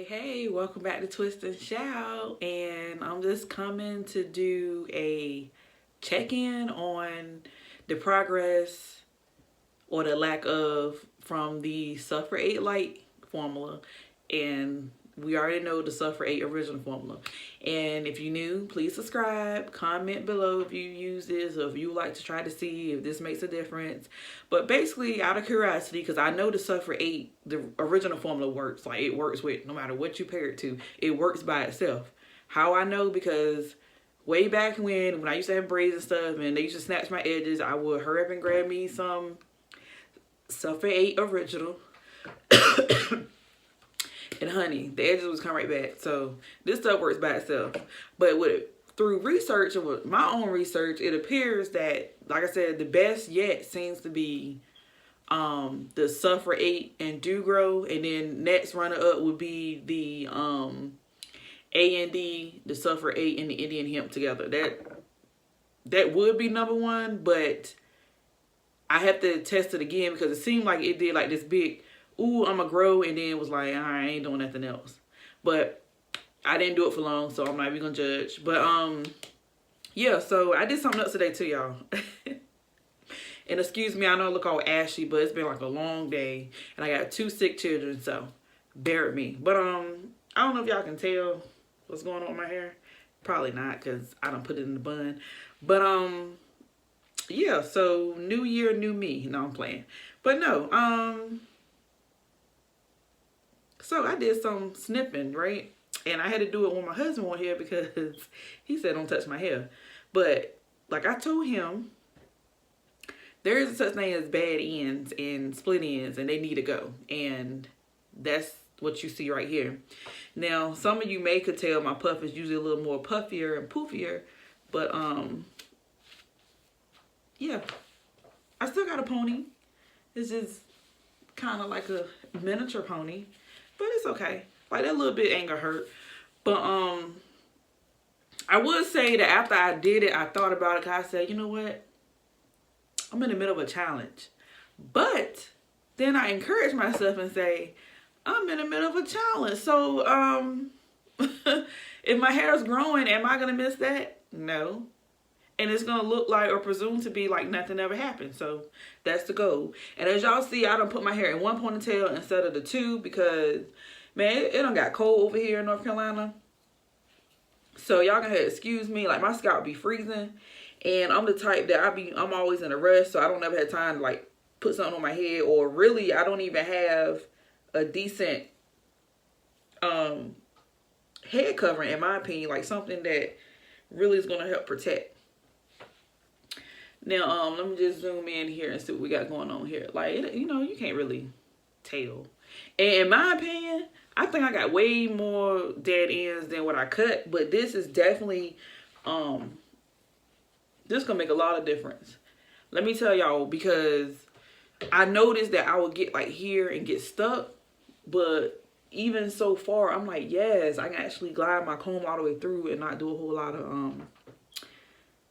Hey, welcome back to Twist and Shout. And I'm just coming to do a check-in on the progress or the lack of from the Sulfur8 light formula. And we already know the Sulfur8 original formula. And if you're new, please subscribe, comment below if you use this or if you like to try to see if this makes a difference. But basically, out of curiosity, because I know the Sulfur8, the original formula works. Like, it works with no matter what you pair it to. It works by itself. How I know? Because way back when I used to have braids and stuff and they used to snatch my edges, I would hurry up and grab me some Sulfur8 original. And honey, the edges was come right back. So this stuff works by itself. But through research and with my own research, it appears that, like I said, the best yet seems to be the Sulfur8 and Do Grow, and then next runner up would be the A&D, the Sulfur8 and the Indian hemp together. That would be number one, but I have to test it again because it seemed like it did like this big, ooh, I'm gonna grow, and then was like, I ain't doing nothing else. But I didn't do it for long, so I'm not even gonna judge. But yeah, so I did something else today too, y'all. And excuse me, I know I look all ashy, but it's been like a long day, and I got 2 sick children, so bear with me. But I don't know if y'all can tell what's going on with my hair. Probably not, because I don't put it in the bun. But yeah, so new year, new me. No, I'm playing. But no, so I did some snipping, right? And I had to do it when my husband was here because he said don't touch my hair. But like I told him, there is such thing as bad ends and split ends, and they need to go. And that's what you see right here. Now, some of you may could tell my puff is usually a little more puffier and poofier, but yeah, I still got a pony. It's just kind of like a miniature pony, but it's okay. Like, that little bit ain't gonna hurt. But I would say that after I did it, I thought about it, because I said, you know what, I'm in the middle of a challenge. But then I encourage myself and say, I'm in the middle of a challenge. So if my hair is growing, am I gonna miss that? No. And it's gonna look like, or presume to be like, nothing ever happened. So that's the goal. And as y'all see, I done put my hair in 1 ponytail instead of the 2 because, man, it done got cold over here in North Carolina. So y'all gonna excuse me, like my scalp be freezing, and I'm the type that I'm always in a rush, so I don't ever have time to like put something on my head, or really I don't even have a decent head covering, in my opinion, like something that really is gonna help protect. Now let me just zoom in here and see what we got going on here. Like, you know, you can't really tell. And in my opinion, I think I got way more dead ends than what I cut, but this is definitely this gonna make a lot of difference. Let me tell y'all, because I noticed that I would get like here and get stuck, but even so far, I'm like, yes, I can actually glide my comb all the way through and not do a whole lot of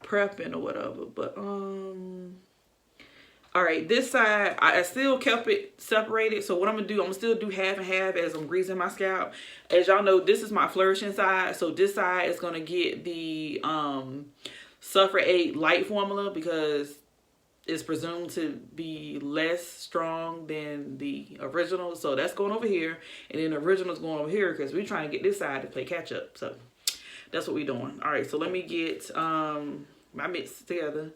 prepping or whatever. But all right, this side, I still kept it separated. So what I'm gonna do, I'm gonna still do half and half as I'm greasing my scalp. As y'all know, this is my flourishing side. So this side is gonna get the Sulfur8 light formula because it's presumed to be less strong than the original. So that's going over here. And then the original is going over here because we're trying to get this side to play catch up. So that's what we're doing. All right, so let me get my mix together.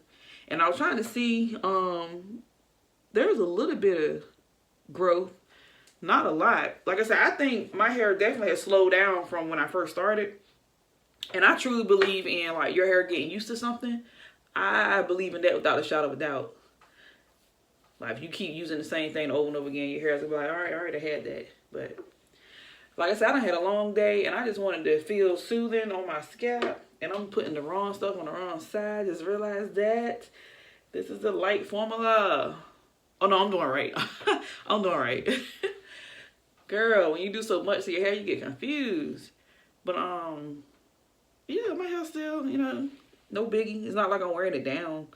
And I was trying to see, there's a little bit of growth, not a lot. Like I said, I think my hair definitely has slowed down from when I first started. And I truly believe in like your hair getting used to something. I believe in that without a shadow of a doubt. Like, if you keep using the same thing over and over again, your hair's gonna be like, all right, I had that. But like I said, I done had a long day, and I just wanted to feel soothing on my scalp. And I'm putting the wrong stuff on the wrong side. Just realized that this is the light formula. Oh no, I'm doing right. I'm doing right. Girl, when you do so much to your hair, you get confused. But yeah, my hair still, you know, no biggie. It's not like I'm wearing it down.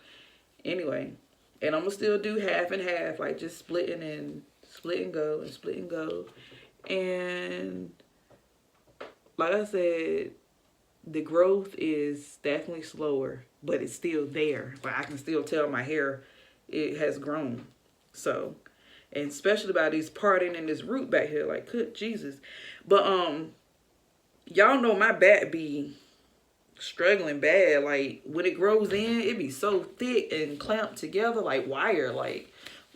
Anyway, and I'm gonna still do half and half, like just splitting and split and go and split and go. And like I said, the growth is definitely slower, but it's still there. Like I can still tell my hair, it has grown. So, and especially by these parting and this root back here, like good Jesus. But y'all know my back be struggling bad. Like when it grows in, it be so thick and clamped together like wire, like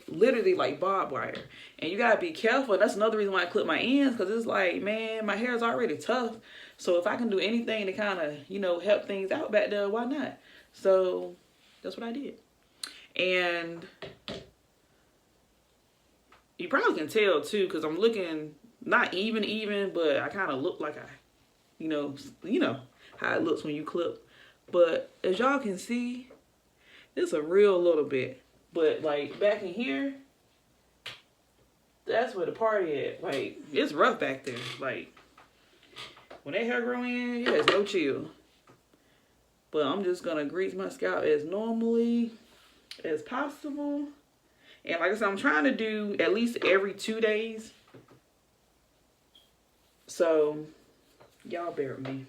literally like barbed wire. And you gotta be careful. That's another reason why I clip my ends, because it's like, man, my hair is already tough. So if I can do anything to kind of, you know, help things out back there, why not? So that's what I did. And you probably can tell too, because I'm looking not even, but I kind of look like I, you know how it looks when you clip. But as y'all can see, it's a real little bit. But like back in here, that's where the party at. Like it's rough back there. Like when that hair grow in, yeah, it's no chill. But I'm just gonna grease my scalp as normally as possible. And like I said, I'm trying to do at least every 2 days. So y'all bear with me.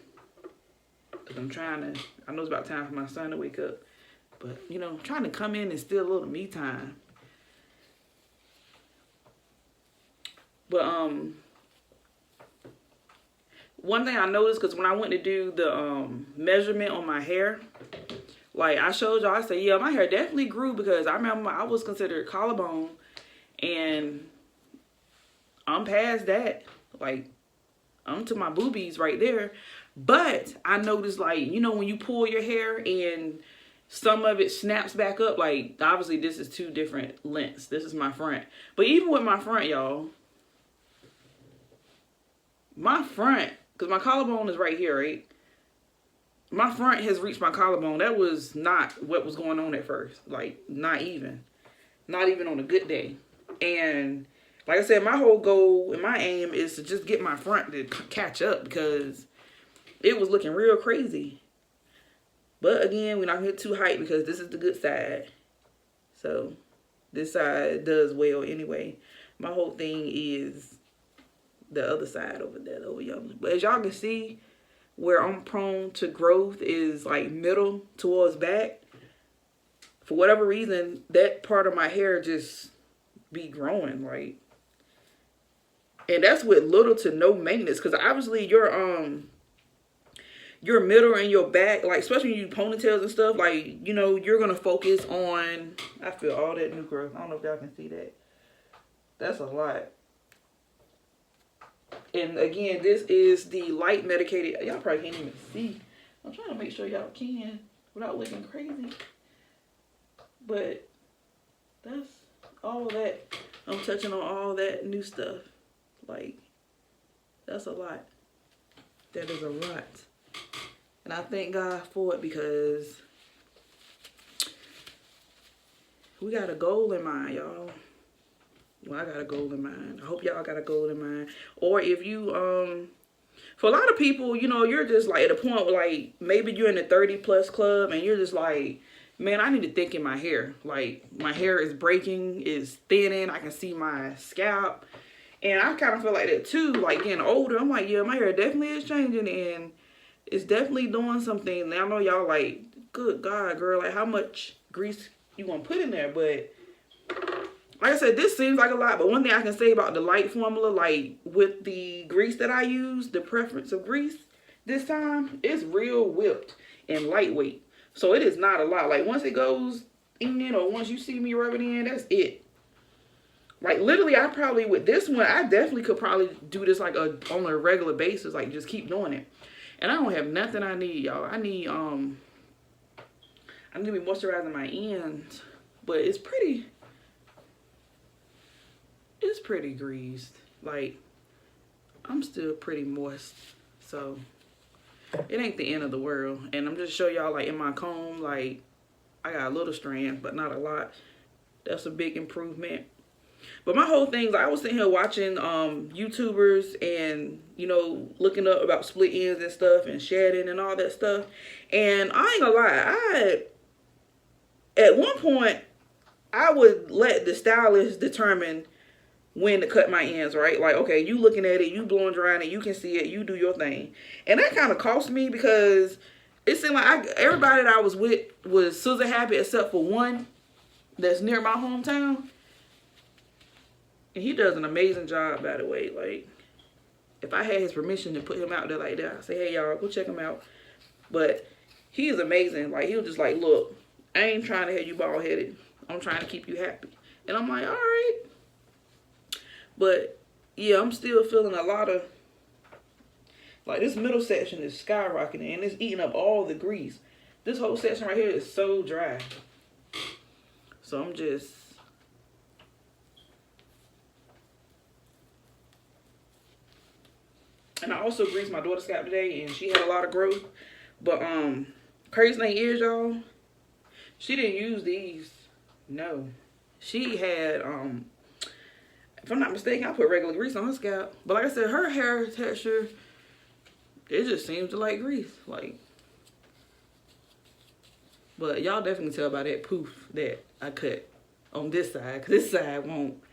Cause I'm trying to, I know it's about time for my son to wake up. But you know, I'm trying to come in and steal a little me time. But one thing I noticed, because when I went to do the measurement on my hair, like I showed y'all, I said, yeah, my hair definitely grew, because I remember I was considered collarbone, and I'm past that. Like I'm to my boobies right there. But I noticed, like, you know, when you pull your hair and some of it snaps back up, like obviously this is 2 different lengths. This is my front. But even with my front, y'all, my front, because my collarbone is right here, right? My front has reached my collarbone. That was not what was going on at first. Like, not even on a good day. And like I said, my whole goal and my aim is to just get my front to catch up, because it was looking real crazy. But again, we're not going to get too hyped, because this is the good side. So this side does well anyway. My whole thing is the other side over there, over yonder. But as y'all can see, where I'm prone to growth is like middle towards back. For whatever reason, that part of my hair just be growing, like. And that's with little to no maintenance, because obviously your middle and your back, like especially when you do ponytails and stuff, like, you know, you're gonna focus on, I feel all that new growth. I don't know if y'all can see that. That's a lot. And again, this is the light medicated. Y'all probably can't even see. I'm trying to make sure y'all can without looking crazy. But that's all that. I'm touching on all that new stuff. Like, that's a lot. That is a lot. And I thank God for it, because we got a goal in mind, y'all. Well, I got a goal in mind. I hope y'all got a goal in mind. Or if you, for a lot of people, you know, you're just like at a point where like, maybe you're in the 30+ club and you're just like, man, I need to thicken my hair. Like my hair is breaking, is thinning. I can see my scalp. And I kind of feel like that too, like getting older. I'm like, yeah, my hair definitely is changing, and it's definitely doing something. And I know y'all like, good God, girl, like how much grease you gonna put in there? But like I said, this seems like a lot, but one thing I can say about the light formula, like with the grease that I use, the preference of grease this time, it's real whipped and lightweight. So it is not a lot. Like once it goes in, or once you see me rub it in, that's it. Like literally, I probably, with this one, I definitely could probably do this like on a regular basis, like just keep doing it. And I don't have nothing I need, y'all. I need I'm gonna be moisturizing my ends, but it's pretty greased. Like I'm still pretty moist, so it ain't the end of the world. And I'm just show y'all like in my comb, like I got a little strand, but not a lot. That's a big improvement. But my whole thing, like I was sitting here watching YouTubers and, you know, looking up about split ends and stuff and shedding and all that stuff. And I ain't gonna lie, at one point, I would let the stylist determine when to cut my ends, right? Like, okay, you looking at it, you blowing drying it, you can see it, you do your thing. And that kind of cost me because it seemed like everybody that I was with was scissor happy except for one that's near my hometown. And he does an amazing job, by the way. Like, if I had his permission to put him out there like that, I'd say, hey, y'all, go check him out. But he is amazing. Like, he was just like, look, I ain't trying to have you bald-headed. I'm trying to keep you happy. And I'm like, all right. But, yeah, I'm still feeling a lot of, like, this middle section is skyrocketing, and it's eating up all the grease. This whole section right here is so dry. So I'm just... And I also greased my daughter's scalp today, and she had a lot of growth. But, crazy thing is, y'all, she didn't use these. No. She had, if I'm not mistaken, I put regular grease on her scalp. But like I said, her hair texture, it just seems to like grease. Like, but y'all definitely tell by that poof that I cut on this side. Because this side won't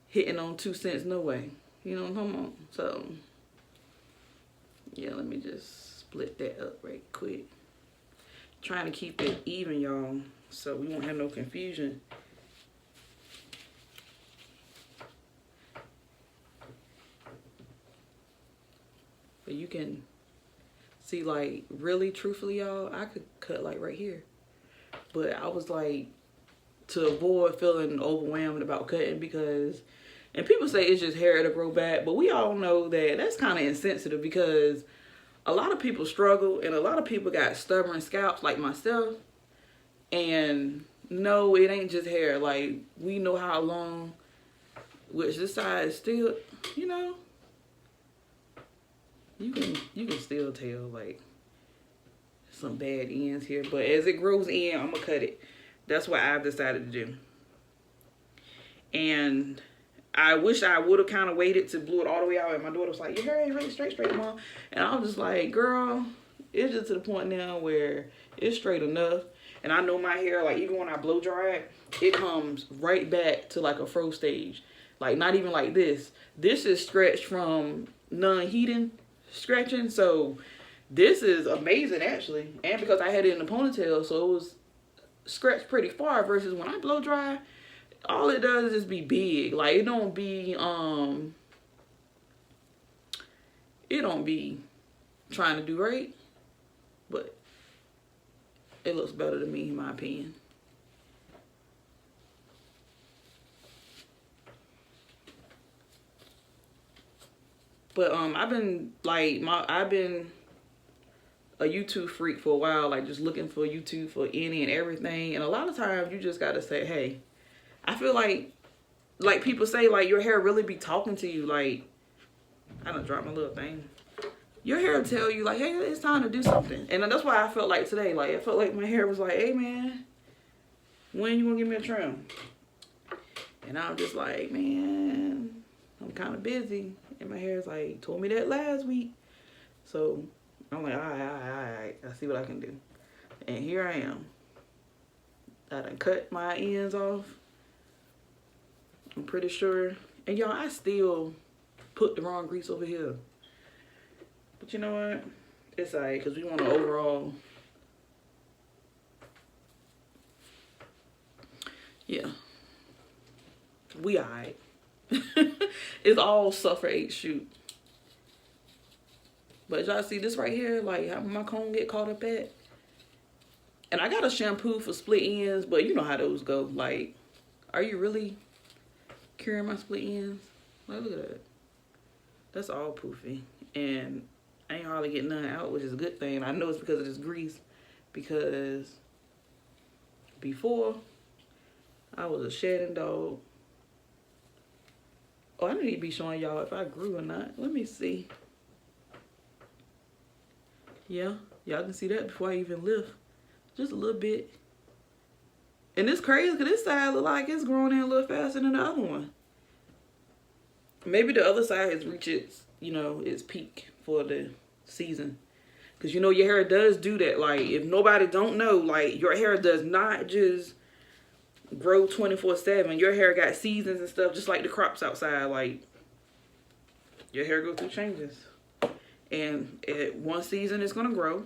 hitting on 2 cents no way. You know what I'm talking about? So, yeah, let me just split that up right quick. Trying to keep it even, y'all, so we won't have no confusion. But you can see, like, really, truthfully, y'all, I could cut, like, right here. But I was, like, to avoid feeling overwhelmed about cutting because, and people say it's just hair to grow back, but we all know that that's kind of insensitive because a lot of people struggle and a lot of people got stubborn scalps like myself. And no, it ain't just hair. Like, we know how long, which this side is still, you know, you can still tell, like, some bad ends here. But as it grows in, I'm gonna cut it. That's what I've decided to do. And I wish I would have kind of waited to blow it all the way out. And my daughter was like, your hair ain't really straight, Mom. And I was just like, girl, it's just to the point now where it's straight enough. And I know my hair, like, even when I blow dry it comes right back to, like, a fro stage. Like, not even like this. This is stretched from non-heating stretching. So this is amazing, actually. And because I had it in a ponytail, so it was stretched pretty far versus when I blow dry, all it does is just be big. Like, it don't be trying to do right, but it looks better to me, in my opinion. But I've been a YouTube freak for a while, like just looking for YouTube for any and everything. And a lot of times you just gotta say, hey, I feel like people say, like, your hair really be talking to you. Like, I done dropped my little thing. Your hair will tell you, like, hey, it's time to do something. And that's why I felt like today, like, I felt like my hair was like, hey, man, when you gonna give me a trim? And I'm just like, man, I'm kind of busy. And my hair's like, told me that last week. So I'm like, all right, I see what I can do. And here I am. I done cut my ends off. I'm pretty sure. And y'all, I still put the wrong grease over here. But you know what? It's alright, because we want to overall. Yeah. We alright. It's all Sulfur8 shoot. But y'all see this right here? Like, how my comb get caught up at? And I got a shampoo for split ends, but you know how those go. Like, are you really curing my split ends? Like, look at that. That's all poofy. And I ain't hardly getting none out, which is a good thing. I know it's because of this grease. Because before, I was a shedding dog. Oh, I need to be showing y'all if I grew or not. Let me see. Yeah, y'all can see that before I even lift. Just a little bit. And it's crazy because this side look like it's growing in a little faster than the other one. Maybe the other side has reached its, you know, its peak for the season. Because, you know, your hair does do that. Like, if nobody don't know, like, your hair does not just grow 24/7. Your hair got seasons and stuff, just like the crops outside. Like, your hair go through changes. And at one season, it's going to grow.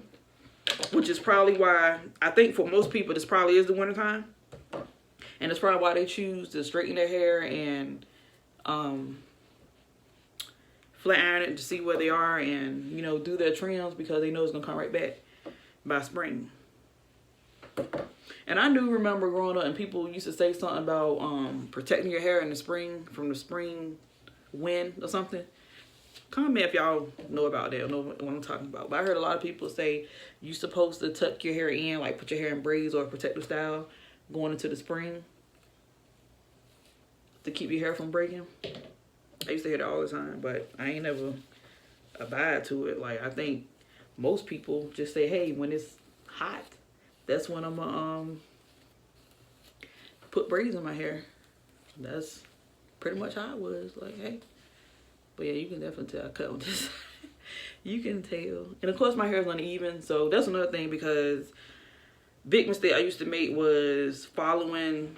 Which is probably why, I think for most people, this probably is the wintertime. And it's probably why they choose to straighten their hair and flat iron it to see where they are and, you know, do their trims, because they know it's going to come right back by spring. And I do remember growing up and people used to say something about protecting your hair in the spring from the spring wind or something. Comment if y'all know about that or know what I'm talking about. But I heard a lot of people say you're supposed to tuck your hair in, like put your hair in braids or a protective style going into the spring to keep your hair from breaking. I used to hear that all the time, but I ain't never abide to it. Like, I think most people just say, hey, when it's hot, that's when I'm gonna put braids in my hair. That's pretty much how I was. Like, hey. But yeah, you can definitely tell I cut on this. You can tell. And of course my hair is uneven, so that's another thing, because big mistake I used to make was following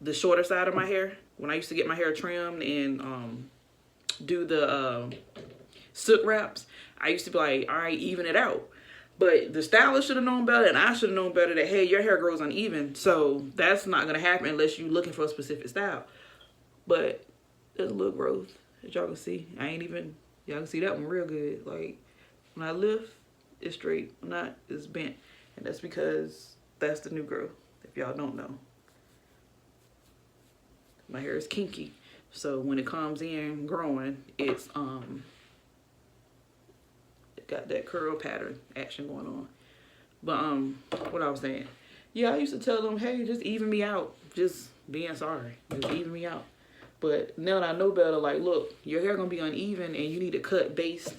the shorter side of my hair. When I used to get my hair trimmed and do the silk wraps, I used to be like, all right, even it out. But the stylist should have known better, and I should have known better that, hey, your hair grows uneven. So that's not going to happen unless you're looking for a specific style. But there's a little growth, as y'all can see. Y'all can see that one real good. Like, when I lift, it's straight. When not, it's bent. And that's because that's the new growth, if y'all don't know. My hair is kinky. So when it comes in growing, it's it got that curl pattern action going on. But what I was saying, yeah, I used to tell them, hey, just even me out. Just being sorry, just even me out. But now that I know better, like, look, your hair gonna be uneven and you need to cut based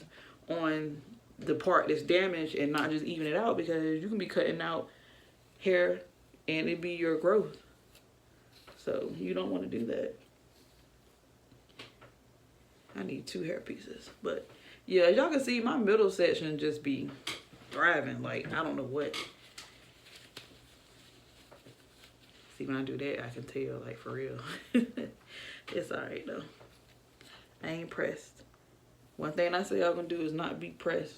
on the part that's damaged and not just even it out, because you can be cutting out hair and it be your growth. So you don't want to do that. I need 2 hair pieces. But yeah, as y'all can see, my middle section just be thriving. Like, I don't know what. See, when I do that, I can tell, like, for real. It's alright though. I ain't pressed. One thing I say y'all gonna do is not be pressed.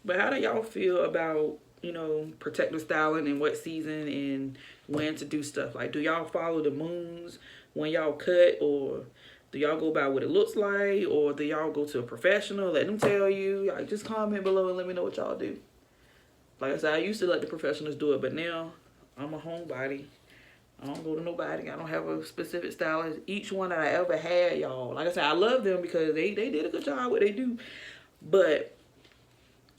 But how do y'all feel about, you know, protective styling and what season and when to do stuff? Like, do y'all follow the moons when y'all cut, or do y'all go by what it looks like, or do y'all go to a professional, let them tell you? Like, just comment below and let me know what y'all do. Like I said, I used to let the professionals do it, but now I'm a homebody. I don't go to nobody. I don't have a specific stylist. Each one that I ever had, y'all, like I said, I love them because they did a good job what they do. But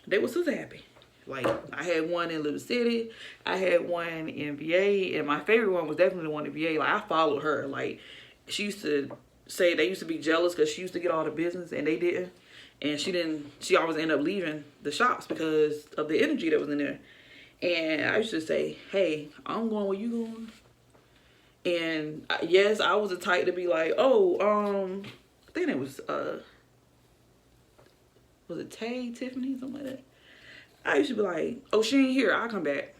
they were so happy. Like, I had one in Little City. I had one in VA. And my favorite one was definitely the one in VA. Like, I followed her. Like, she used to say they used to be jealous because she used to get all the business and they didn't. And she always ended up leaving the shops because of the energy that was in there. And I used to say, hey, I'm going where you going. And yes, I was the type to be like, oh, I think it was it Tiffany, something like that. I used to be like, oh, she ain't here, I'll come back.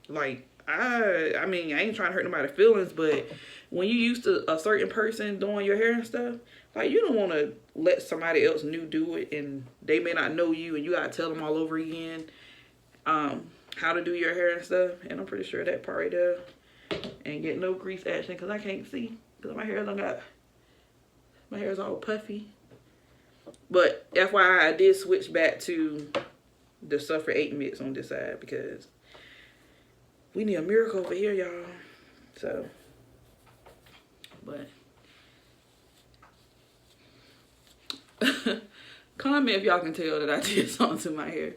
Like, I mean, I ain't trying to hurt nobody's feelings, but when you used to a certain person doing your hair and stuff, like, you don't want to let somebody else new do it, and they may not know you, and you gotta tell them all over again how to do your hair and stuff. And I'm pretty sure that part right there ain't get no grease action because I can't see, because my hair is all puffy. But FYI, I did switch back to the Sulfur8 mix on this side because we need a miracle over here, y'all. So, but comment if y'all can tell that I did something to my hair.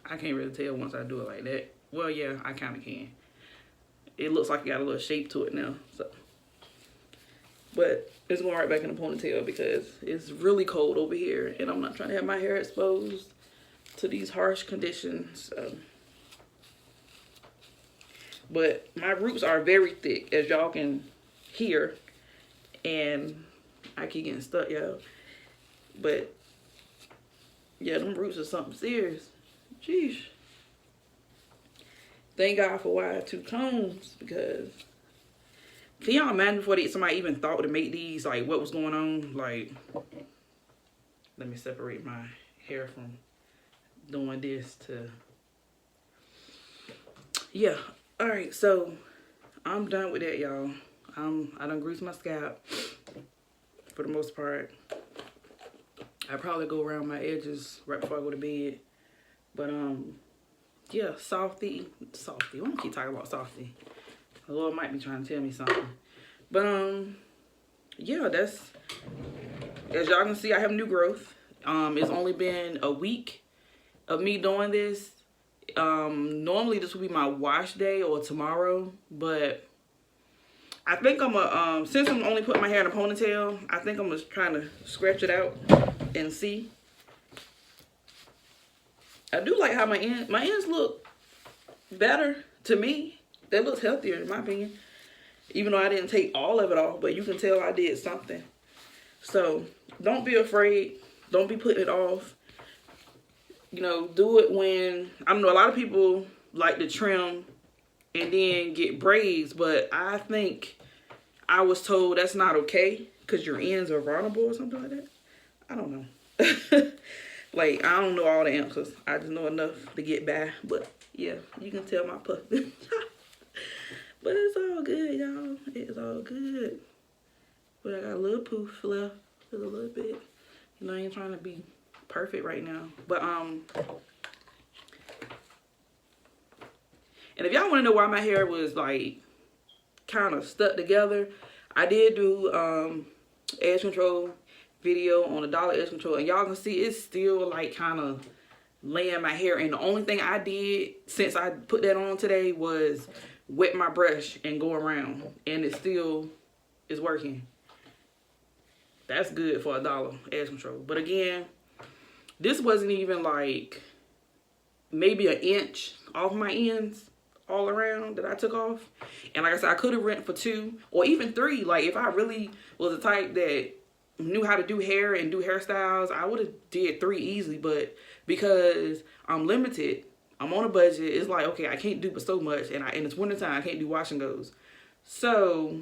I can't really tell once I do it like that. Well, yeah, I kind of can. It looks like it got a little shape to it now. So, but it's going right back in the ponytail because it's really cold over here, and I'm not trying to have my hair exposed to these harsh conditions. So. But my roots are very thick, as y'all can hear, and I keep getting stuck, y'all. But Yeah, them roots are something serious. Jeez. Thank God for wide two combs, because can y'all imagine before somebody even thought to make these, like what was going on? Like, let me separate my hair from doing this to, yeah. All right, so I'm done with that, y'all. I done greased my scalp for the most part. I probably go around my edges right before I go to bed. But yeah, softy. Why don't I keep talking about softy? The Lord might be trying to tell me something. But yeah, that's, as y'all can see, I have new growth. It's only been a week of me doing this. Normally this would be my wash day or tomorrow, but I think I'm a since I'm only putting my hair in a ponytail, I think I'm just trying to scratch it out and see. I do like how my ends look better to me. They look healthier in my opinion. Even though I didn't take all of it off, but you can tell I did something. So don't be afraid. Don't be putting it off. You know, do it when, I don't know, a lot of people like to trim and then get braids, but I think I was told that's not okay because your ends are vulnerable or something like that. I don't know. Like, I don't know all the answers. I just know enough to get by. But yeah, you can tell my puppy. But it's all good, y'all. It's all good. But I got a little poof left, just a little bit. You know, I ain't trying to be perfect right now. But and if y'all want to know why my hair was like kind of stuck together, I did do edge control video on $1 edge control, and y'all can see it's still like kind of laying my hair. And the only thing I did since I put that on today was wet my brush and go around, and it still is working. That's good for $1 edge control. But again, this wasn't even like maybe an inch off my ends all around that I took off. And like I said, I could have rent for 2 or even 3. Like if I really was the type that knew how to do hair and do hairstyles, I would have did 3 easily. But because I'm limited, I'm on a budget, it's like, okay, I can't do but so much, and it's wintertime, I can't do wash and goes. So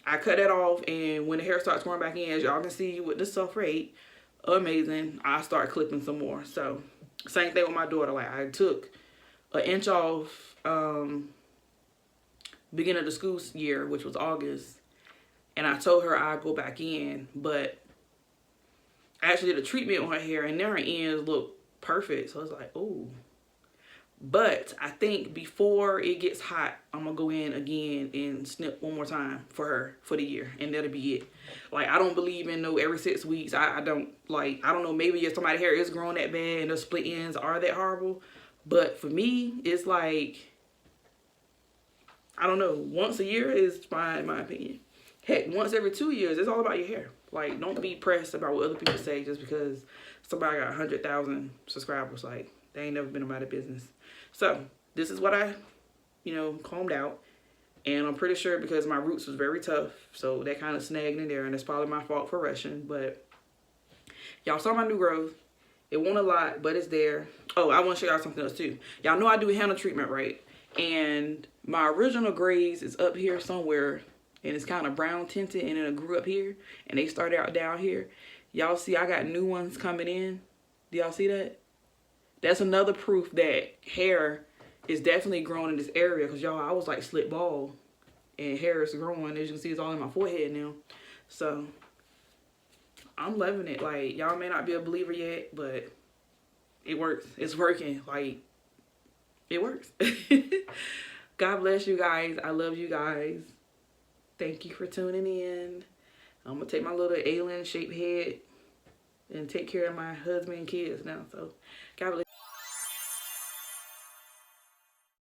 I cut that off, and when the hair starts growing back in, as y'all can see with the Sulfur8, amazing, I start clipping some more. So same thing with my daughter. Like I took an inch off beginning of the school year, which was August, and I told her I'd go back in, but I actually did a treatment on her hair, and then her ends look perfect. So I was like, oh. But I think before it gets hot, I'm gonna go in again and snip one more time for her for the year, and that'll be it. Like, I don't believe in no every 6 weeks. I don't know, maybe if somebody's hair is growing that bad and the split ends are that horrible, but for me, it's like, I don't know, once a year is fine in my opinion. Heck, once every 2 years, it's all about your hair. Like, don't be pressed about what other people say just because somebody got 100,000 subscribers. Like, they ain't never been about their business. So this is what I, combed out, and I'm pretty sure because my roots was very tough, so that kind of snagged in there, and it's probably my fault for rushing. But y'all saw my new growth. It wasn't a lot, but it's there. Oh, I want to show y'all something else too. Y'all know I do henna treatment, right? And my original grays is up here somewhere, and it's kind of brown tinted, and then it grew up here, and they started out down here. Y'all see I got new ones coming in. Do y'all see that? That's another proof that hair is definitely growing in this area, because y'all, I was like slit bald, and hair is growing. As you can see, it's all in my forehead now. So I'm loving it. Like, y'all may not be a believer yet, but it works. It's working. Like, it works. God bless you guys. I love you guys. Thank you for tuning in. I'm gonna take my little alien shaped head and take care of my husband and kids now. So God bless.